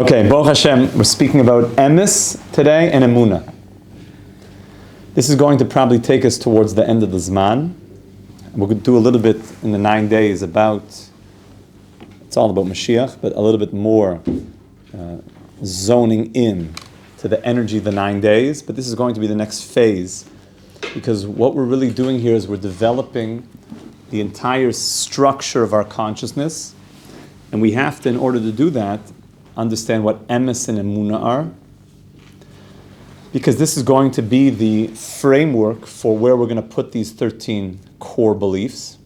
Okay, Baruch Hashem, we're speaking about emes today and Emunah. This is going to probably take us towards the end of the Zman. We're going to do a little bit in the 9 days about, it's all about Mashiach, but a little bit more zoning in to the energy of the 9 days. But this is going to be the next phase, because what we're really doing here is we're developing the entire structure of our consciousness, and we have to, in order to do that, understand what emes and Emunah are, because this is going to be the framework for where we're going to put these 13 core beliefs.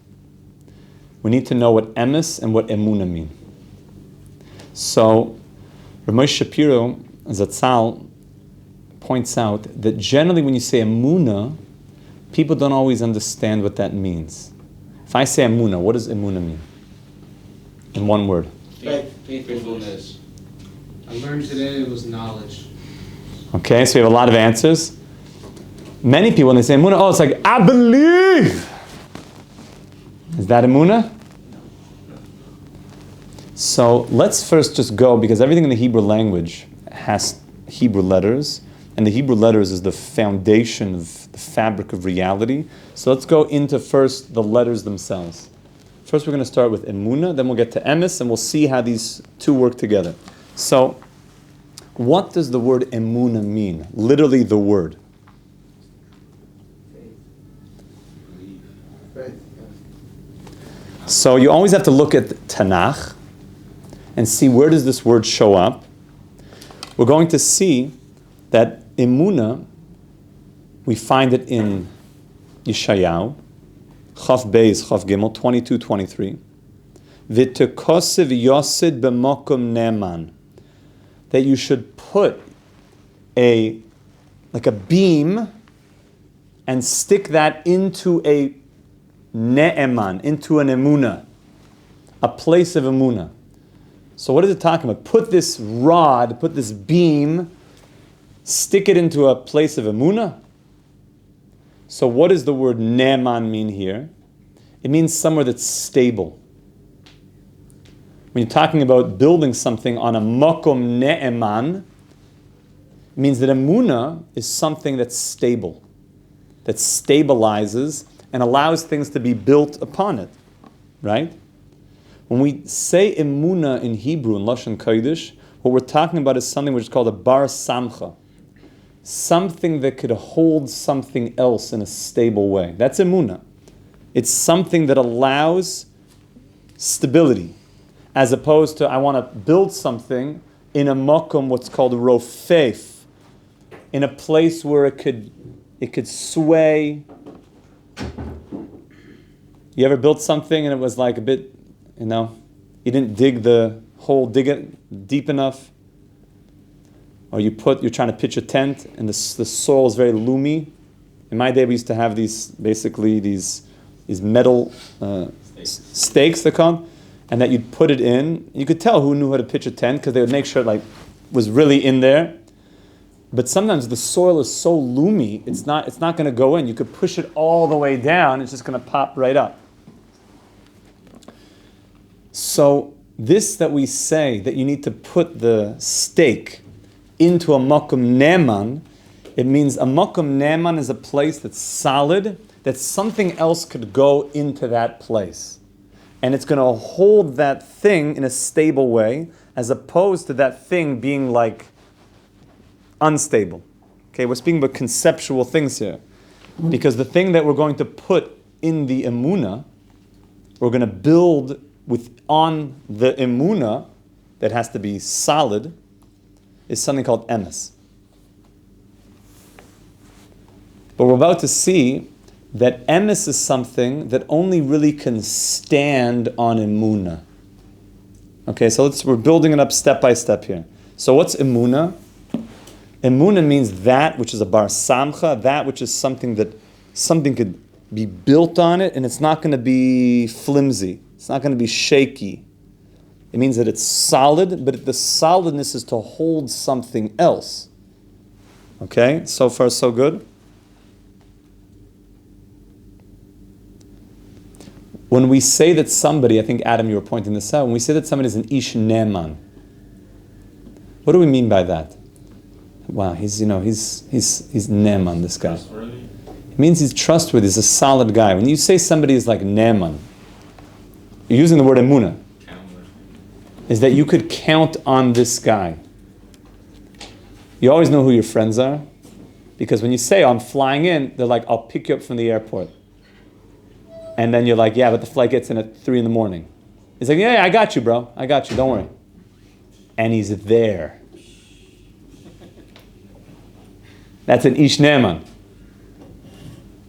We need to know what emes and what Emunah mean. So, Rabbi Moshe Chaim Zatzal points out that generally when you say Emunah, people don't always understand what that means. If I say Emunah, what does Emunah mean? In one word. Faithfulness. I learned today it was knowledge. Okay, so we have a lot of answers. Many people, when they say Emunah, it's like, I believe. Is that Emunah? So let's first just go, because everything in the Hebrew language has Hebrew letters, and the Hebrew letters is the foundation of the fabric of reality. So let's go into first the letters themselves. First we're going to start with Emunah, then we'll get to emes, and we'll see how these two work together. So, what does the word Emunah mean? Literally the word. Faith. So you always have to look at Tanakh and see where does this word show up. We're going to see that Emunah, we find it in Yeshayahu, Chaf Beis, Chaf Gimel, 22-23. V'tekosiv yosid b'mokum ne'eman. That you should put a beam and stick that into a ne'eman, into an Emunah, a place of Emunah. So what is it talking about? Put this rod, put this beam, stick it into a place of Emunah. So what does the word ne'eman mean here? It means somewhere that's stable. When you're talking about building something on a makom ne'eman, it means that Emunah is something that's stable, that stabilizes and allows things to be built upon it, right? When we say Emunah in Hebrew, in Lashon Kodesh, what we're talking about is something which is called a bar samcha, something that could hold something else in a stable way. That's Emunah. It's something that allows stability, as opposed to I want to build something in a makom, what's called a rofef, in a place where it could sway. You ever built something and it was like a bit, you didn't dig the hole, dig it deep enough? Or you're trying to pitch a tent and the soil is very loomy. In my day we used to have these metal stakes that come, and that you'd put it in. You could tell who knew how to pitch a tent because they would make sure it was really in there. But sometimes the soil is so loomy, it's not going to go in. You could push it all the way down, it's just going to pop right up. So this that we say that you need to put the stake into a makom ne'eman, it means a makom ne'eman is a place that's solid, that something else could go into that place. And it's going to hold that thing in a stable way, as opposed to that thing being unstable. Okay, we're speaking about conceptual things here. Because the thing that we're going to put in the Emunah, we're going to build on the Emunah that has to be solid, is something called emes. But we're about to see that emes is something that only really can stand on Emunah. Okay, so we're building it up step by step here. So what's Emunah? Emunah means that which is a bar samcha, that which is something could be built on it, and it's not going to be flimsy. It's not going to be shaky. It means that it's solid, but the solidness is to hold something else. Okay, so far so good. When we say that somebody, I think Adam, you were pointing this out, when we say that somebody is an ish ne'eman, What do we mean by that? Wow, he's ne'eman, this guy. Trustworthy? It means he's trustworthy, he's a solid guy. When you say somebody is like ne'eman, you're using the word emunah. Is that you could count on this guy. You always know who your friends are, because when you say, I'm flying in, they're like, I'll pick you up from the airport. And then you're like, yeah, but the flight gets in at 3 a.m. He's like, yeah, I got you, bro. I got you, don't worry. And he's there. That's an ish ne'eman.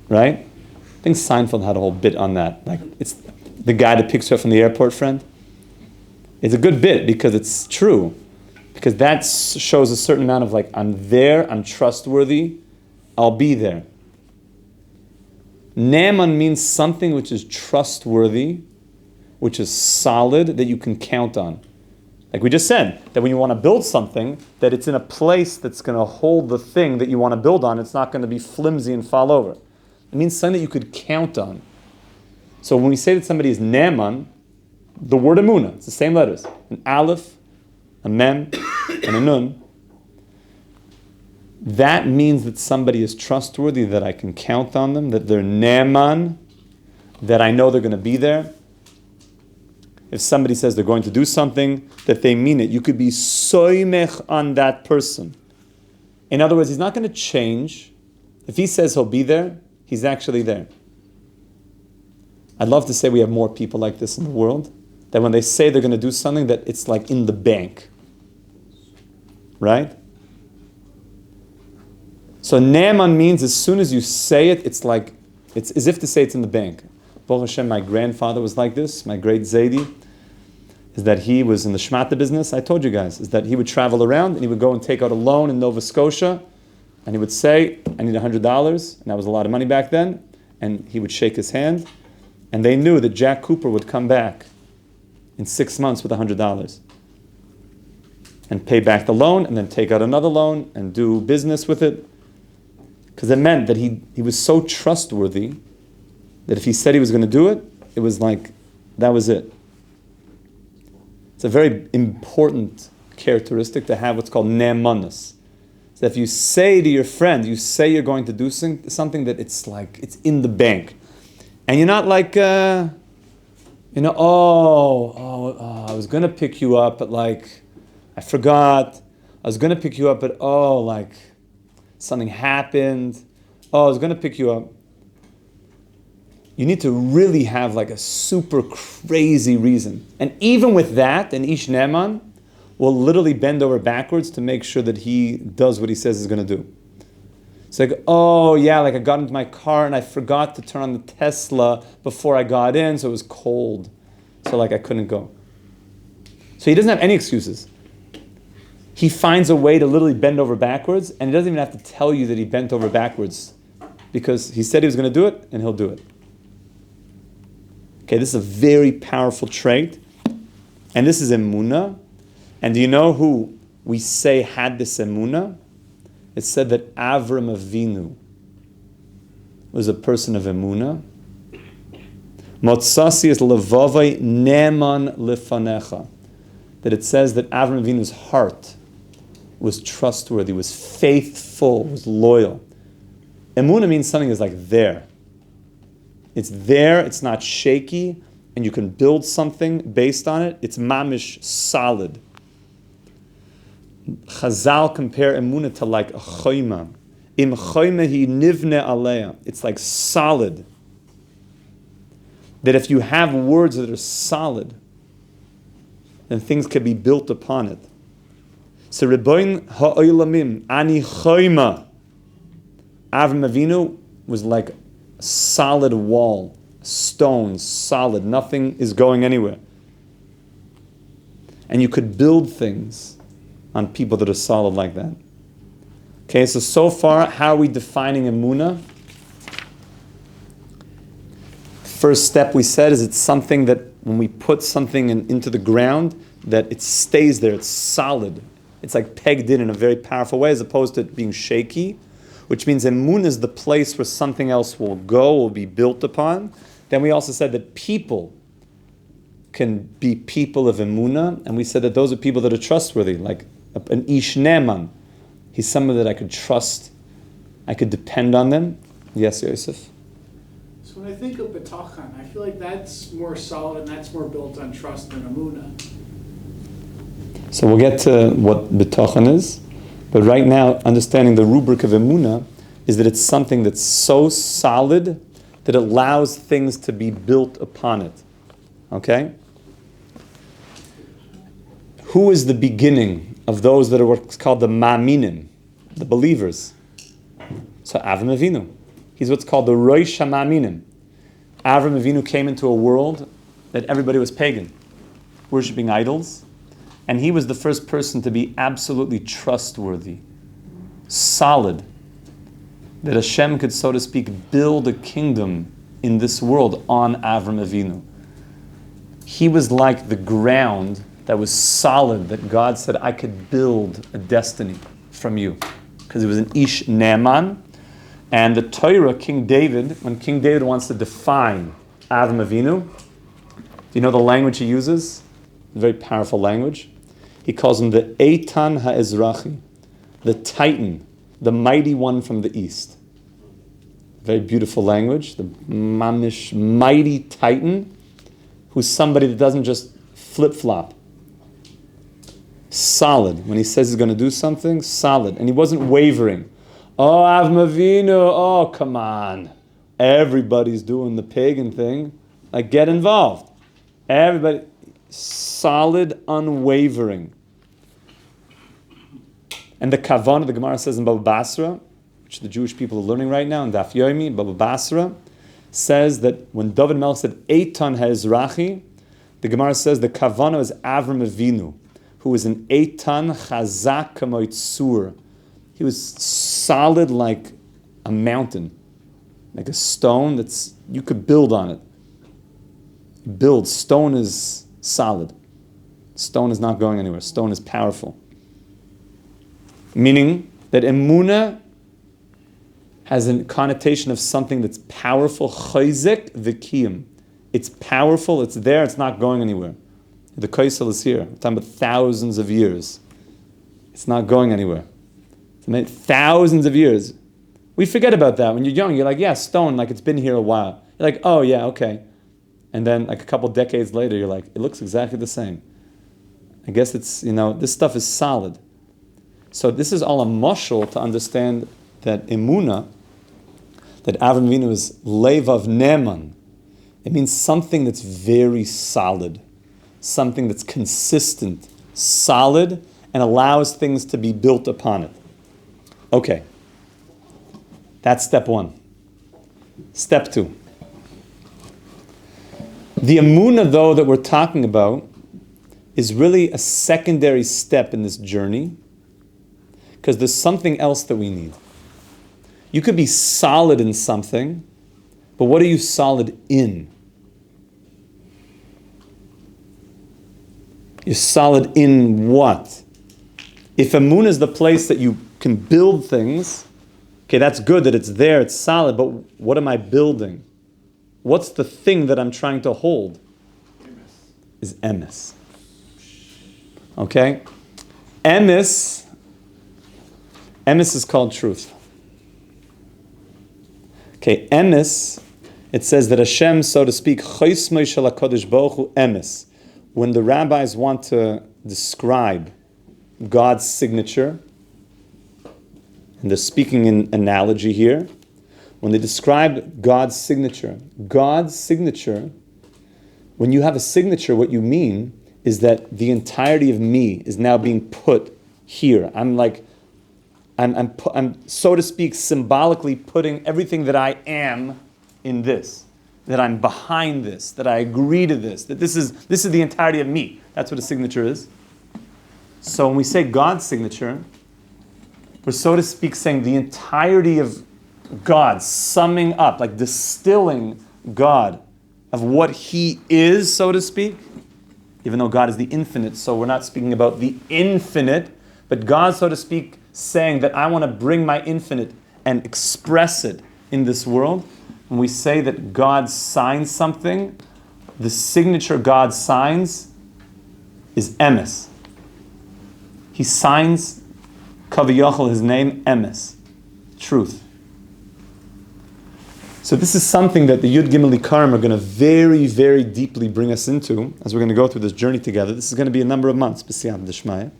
Right? I think Seinfeld had a whole bit on that. Like, it's the guy that picks you up from the airport, friend. It's a good bit because it's true. Because that shows a certain amount of like, I'm there, I'm trustworthy, I'll be there. Ne'eman means something which is trustworthy, which is solid, that you can count on. Like we just said, that when you want to build something, that it's in a place that's going to hold the thing that you want to build on. It's not going to be flimsy and fall over. It means something that you could count on. So when we say that somebody is ne'eman, the word emunah, it's the same letters. An aleph, a mem, and a nun. That means that somebody is trustworthy, that I can count on them, that they're ne'eman, that I know they're going to be there. If somebody says they're going to do something, that they mean it. You could be soymech on that person. In other words, he's not going to change. If he says he'll be there, he's actually there. I'd love to say we have more people like this in the world, that when they say they're going to do something, that it's like in the bank. Right? So ne'eman means as soon as you say it, it's as if to say it's in the bank. Baruch Hashem, my grandfather was like this, my great Zaidi, is that he was in the shmata business. I told you guys, is that he would travel around and he would go and take out a loan in Nova Scotia, and he would say, I need $100, and that was a lot of money back then, and he would shake his hand, and they knew that Jack Cooper would come back in 6 months with $100 and pay back the loan, and then take out another loan and do business with it, because it meant that he was so trustworthy that if he said he was going to do it, it was like, that was it. It's a very important characteristic to have what's called ne'emanus. So if you say to your friend, you say you're going to do something that it's like, it's in the bank. And you're not like, I was going to pick you up, but like, I forgot. I was going to pick you up, but like, something happened. I was going to pick you up. You need to really have like a super crazy reason. And even with that, an ish ne'eman will literally bend over backwards to make sure that he does what he says he's going to do. It's like, I got into my car and I forgot to turn on the Tesla before I got in, so it was cold. So I couldn't go. So he doesn't have any excuses. He finds a way to literally bend over backwards, and he doesn't even have to tell you that he bent over backwards, because he said he was going to do it, and he'll do it. Okay, this is a very powerful trait, and this is emunah. And do you know who we say had this emunah? It's said that Avram Avinu was a person of emunah. Motsasi is levavai ne'eman lifanecha. That it says that Avram Avinu's heart was trustworthy, was faithful, was loyal. Emunah means something is like there. It's there, it's not shaky, and you can build something based on it. It's mamish solid. Chazal compare emunah to like a choyma. Im choyma hi nivne aleya. It's like solid. That if you have words that are solid, then things can be built upon it. So Rebbein ha'olamim ani choyma. Avram Avinu was like a solid wall, stone, solid. Nothing is going anywhere. And you could build things on people that are solid like that. Okay, so far, how are we defining emunah? First step we said is it's something that when we put something into the ground, that it stays there, it's solid. It's like pegged in a very powerful way as opposed to it being shaky, which means emunah is the place where something else will go, will be built upon. Then we also said that people can be people of emunah, and we said that those are people that are trustworthy, like an ish neman. He's someone that I could trust. I could depend on them. Yes, Yosef? So when I think of betachan, I feel like that's more solid and that's more built on trust than emunah. So we'll get to what betachan is. But right now, understanding the rubric of emunah is that it's something that's so solid that it allows things to be built upon it. Okay? Who is the beginning of those that are what's called the ma'aminim, the believers? So Avram Avinu. He's what's called the Rosh HaMa'aminim. Avram Avinu came into a world that everybody was pagan, worshipping idols, and he was the first person to be absolutely trustworthy, solid, that Hashem could, so to speak, build a kingdom in this world on Avram Avinu. He was like the ground that was solid, that God said, I could build a destiny from you. Because he was an Ish Ne'eman. And the Torah, King David, when King David wants to define Avram Avinu, do you know the language he uses? A very powerful language. He calls him the Eitan HaEzrachi, the Titan, the mighty one from the east. Very beautiful language. The mamish, mighty Titan, who's somebody that doesn't just flip-flop. Solid. When he says he's going to do something, solid. And he wasn't wavering. Oh, Avram Avinu, oh, come on. Everybody's doing the pagan thing. Like, get involved. Everybody, solid, unwavering. And the kavanah, the Gemara says in Baba Basra, which the Jewish people are learning right now, in Daf Yomi, Baba Basra, says that when David Melech said, Eitan HaEzrachi, the Gemara says the kavanah is Avram Avinu, who was an Eitan Chazak Kamoit Sur. He was solid like a mountain, like a stone that's, you could build on it. Build. Stone is solid. Stone is not going anywhere. Stone is powerful. Meaning that Emunah has a connotation of something that's powerful. Chayzik v'kiyim. It's powerful, it's there, it's not going anywhere. The Kaisel is here. We're talking about thousands of years. It's not going anywhere. Thousands of years. We forget about that. When you're young, you're like, yeah, stone, like it's been here a while. You're like, oh yeah, okay. And then like a couple decades later, you're like, it looks exactly the same. I guess it's, this stuff is solid. So this is all a mashal to understand that Emunah, that Avram Avinu is levav neman. It means something that's very solid, something that's consistent, solid, and allows things to be built upon it. Okay, that's step one. Step two. The Emunah, though, that we're talking about is really a secondary step in this journey because there's something else that we need. You could be solid in something, but what are you solid in? You're solid in what? If Emunah is the place that you can build things, okay, that's good that it's there, it's solid, but what am I building? What's the thing that I'm trying to hold? Is emes. Okay? Emes is called truth. Okay, emes, it says that Hashem, so to speak, chosmei shel HaKadosh Baruch Hu emes. When the rabbis want to describe God's signature, and they're speaking in analogy here, when they describe God's signature, when you have a signature, what you mean is that the entirety of me is now being put here. I'm so to speak, symbolically putting everything that I am in this, that I'm behind this, that I agree to this, that this is the entirety of me. That's what a signature is. So when we say God's signature, we're, so to speak, saying the entirety of God, summing up, like distilling God of what He is, so to speak, even though God is the infinite, so we're not speaking about the infinite, but God, so to speak, saying that I want to bring my infinite and express it in this world. When we say that God signs something, the signature God signs is emes. he signs Kaviyachal, his name, Emes, truth. So this is something that the Yud Gimel Ikarim are going to very, very deeply bring us into as we're going to go through this journey together. This is going to be a number of months, B'siyam D'Shmaya.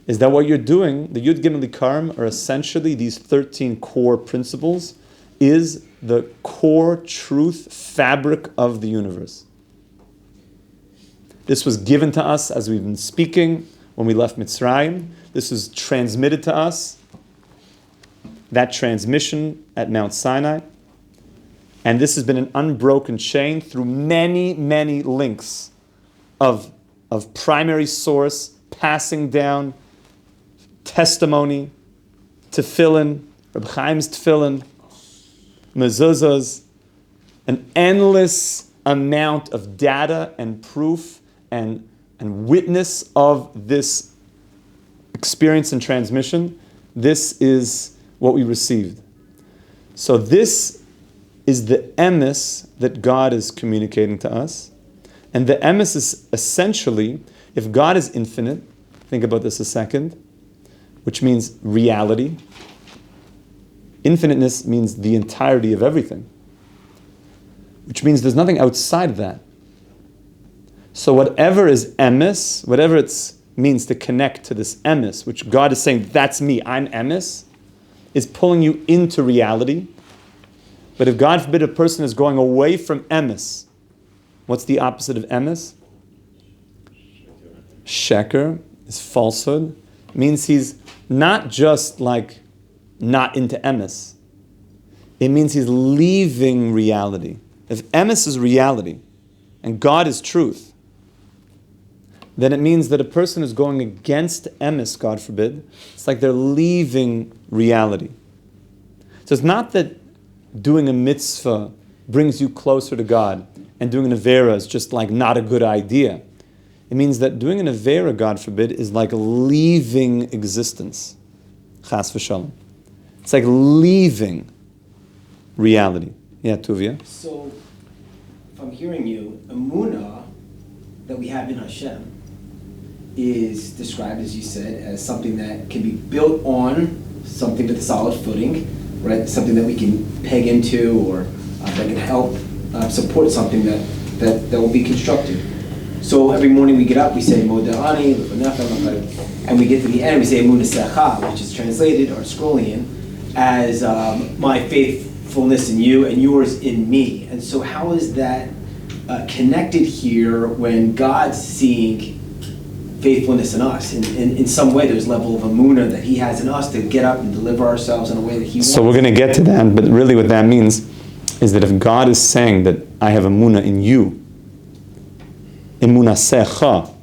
Is that what you're doing, the Yud Gimel Ikarim are essentially these 13 core principles, is the core truth fabric of the universe. This was given to us as we've been speaking when we left Mitzrayim. This was transmitted to us, that transmission at Mount Sinai. And this has been an unbroken chain through many, many links of primary source, passing down, testimony, tefillin, Reb Chaim's tefillin, mezuzahs, an endless amount of data and proof and witness of this experience and transmission. This is what we received. So this is the emes that God is communicating to us. And the emes is essentially, if God is infinite, think about this a second, which means reality. Infiniteness means the entirety of everything, which means there's nothing outside of that. So whatever is emes, whatever it means to connect to this emes, which God is saying, that's me, I'm emes, is pulling you into reality. But if God forbid a person is going away from emes, what's the opposite of emes? Sheker is falsehood. It means he's not just like not into emes. It means he's leaving reality. If emes is reality and God is truth, then it means that a person is going against emes, God forbid. It's like they're leaving reality. So it's not that doing a mitzvah brings you closer to God and doing an avera is just like not a good idea. It means that doing an avera, God forbid, is like leaving existence. Chas v'shalom. It's like leaving reality. Yeah, Tuvia? So, if I'm hearing you, Emunah that we have in Hashem is described, as you said, as something that can be built on something with a solid footing, right? Something that we can peg into, or that can help support something that will be constructed. So every morning we get up, we say Moda'ani, and we get to the end, we say Emunah Secha, which is translated, or Scrollian, as my faithfulness in you and yours in me. And so how is that connected here when God's seeing faithfulness in us? In some way, there's a level of Emunah that he has in us to get up and deliver ourselves in a way that he wants. So we're going to get to that, but really what that means is that if God is saying that I have Emunah in you, Emunah Secha,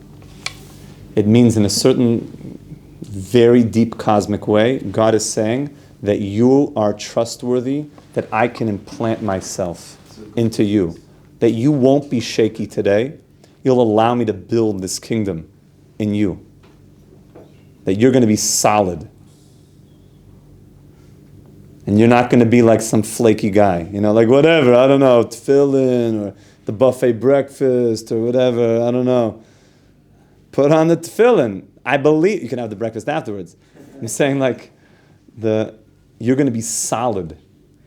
it means in a certain very deep cosmic way, God is saying that you are trustworthy, that I can implant myself into you, that you won't be shaky today, you'll allow me to build this kingdom in you, that you're going to be solid, and you're not going to be like some flaky guy, like whatever, I don't know, tefillin, or the buffet breakfast, or whatever, I don't know. Put on the tefillin. I believe, you can have the breakfast afterwards. I'm saying you're going to be solid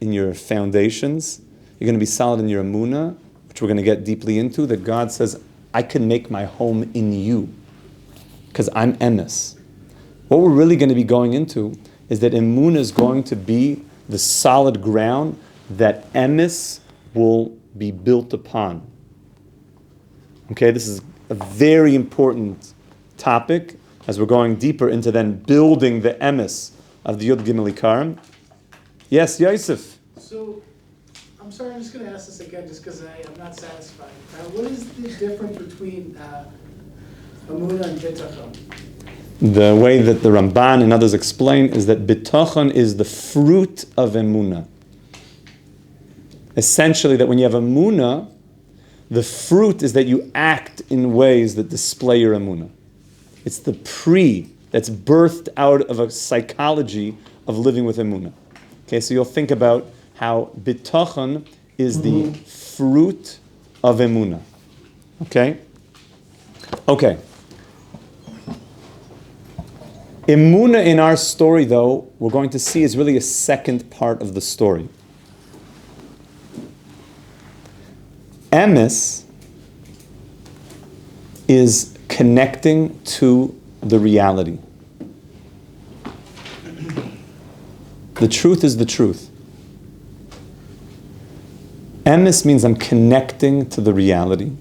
in your foundations, you're going to be solid in your emunah, which we're going to get deeply into, that God says, I can make my home in you, because I'm emes. What we're really going to be going into is that emunah is going to be the solid ground that emes will be built upon. Okay, this is a very important topic as we're going deeper into then building the emes of the Yud Gimel Ikarim. Yes, Yosef. So, I'm sorry, I'm just going to ask this again just because I'm not satisfied. What is the difference between Emunah and Bitachon? The way that the Ramban and others explain is that Bitachon is the fruit of Emunah. Essentially, that when you have Emunah, the fruit is that you act in ways that display your Emunah. It's the that's birthed out of a psychology of living with Emunah. Okay, so you'll think about how Bitachon is the fruit of Emunah. Okay? Okay. Emunah in our story, though, we're going to see is really a second part of the story. Emes is connecting to the reality. The truth is the truth. Emes means I'm connecting to the reality.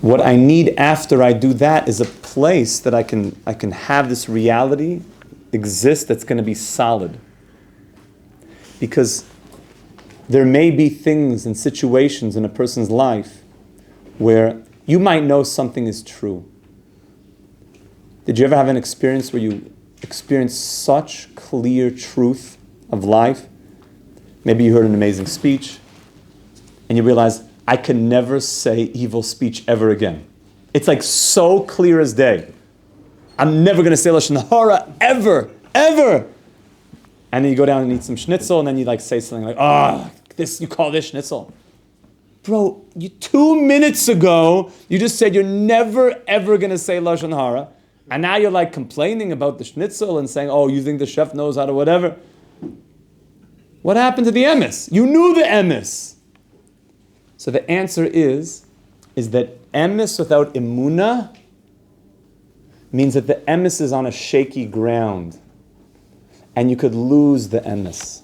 What I need after I do that is a place that I can have this reality exist that's going to be solid. Because there may be things and situations in a person's life where you might know something is true. Did you ever have an experience where you experienced such clear truth of life? Maybe you heard an amazing speech and you realize, I can never say evil speech ever again. It's like so clear as day. I'm never going to say Lashon Hara ever, ever. And then you go down and eat some schnitzel and then you like say something like, you call this schnitzel? Bro, 2 minutes ago, you just said you're never ever going to say Lashon Hara. And now you're like complaining about the schnitzel and saying, you think the chef knows how to whatever. What happened to the emes? You knew the emes. So the answer is that emes without emunah means that the emes is on a shaky ground. And you could lose the emes.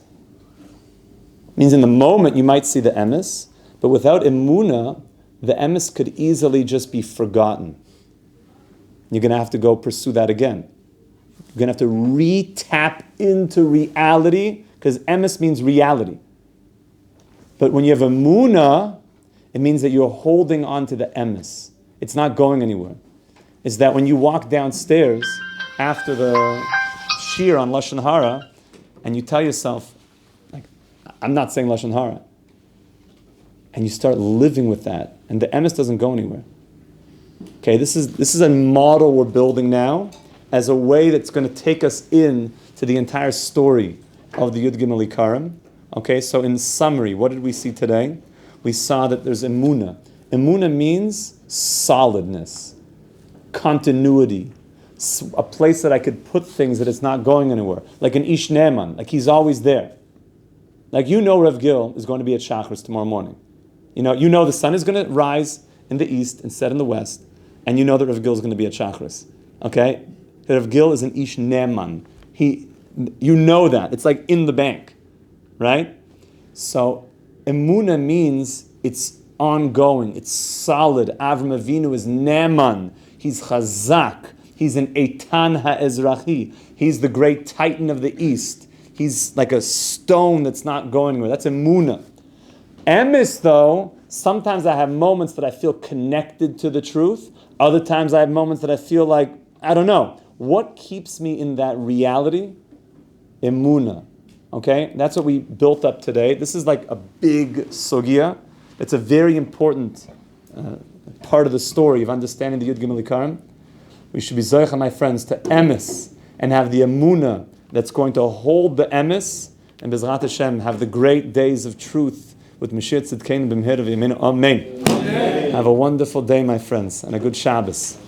Means in the moment you might see the emes, but without emunah, the emes could easily just be forgotten. You're going to have to go pursue that again. You're going to have to re-tap into reality, because emes means reality. But when you have emunah, it means that you're holding on to the emes. It's not going anywhere. It's that when you walk downstairs after the shir on Lashon Hara, and you tell yourself, like, I'm not saying Lashon Hara. And you start living with that, and the emes doesn't go anywhere. Okay, this is a model we're building now as a way that's going to take us in to the entire story of the Yud Gimel Ikarim. Okay, so in summary, what did we see today? We saw that there's Emunah. Emunah means solidness, continuity, a place that I could put things that it's not going anywhere. Like an Ish Ne'eman, like he's always there. Like Rav Gil is going to be at Shachris tomorrow morning. You know the sun is going to rise in the east and set in the west, and you know that Rav Gil is going to be at Shachris. Okay? Rav Gil is an Ish Ne'eman. You know that. It's like in the bank. Right? So Emunah means it's ongoing, it's solid. Avram Avinu is Ne'eman. He's Chazak. He's an Eitan HaEzrachi. He's the great titan of the east. He's like a stone that's not going anywhere. That's Emunah. Emes, though, sometimes I have moments that I feel connected to the truth. Other times I have moments that I feel like, I don't know. What keeps me in that reality? Emunah. Okay? That's what we built up today. This is like a big sugya. It's a very important part of the story of understanding the Yud Gimel Ikarim. We should be zoicha, my friends, to emes and have the emunah that's going to hold the emes, and Bezrat Hashem have the great days of truth with Mashiach Tzidkeinu b'mher of Yemeinu. Amen. Have a wonderful day, my friends, and a good Shabbos.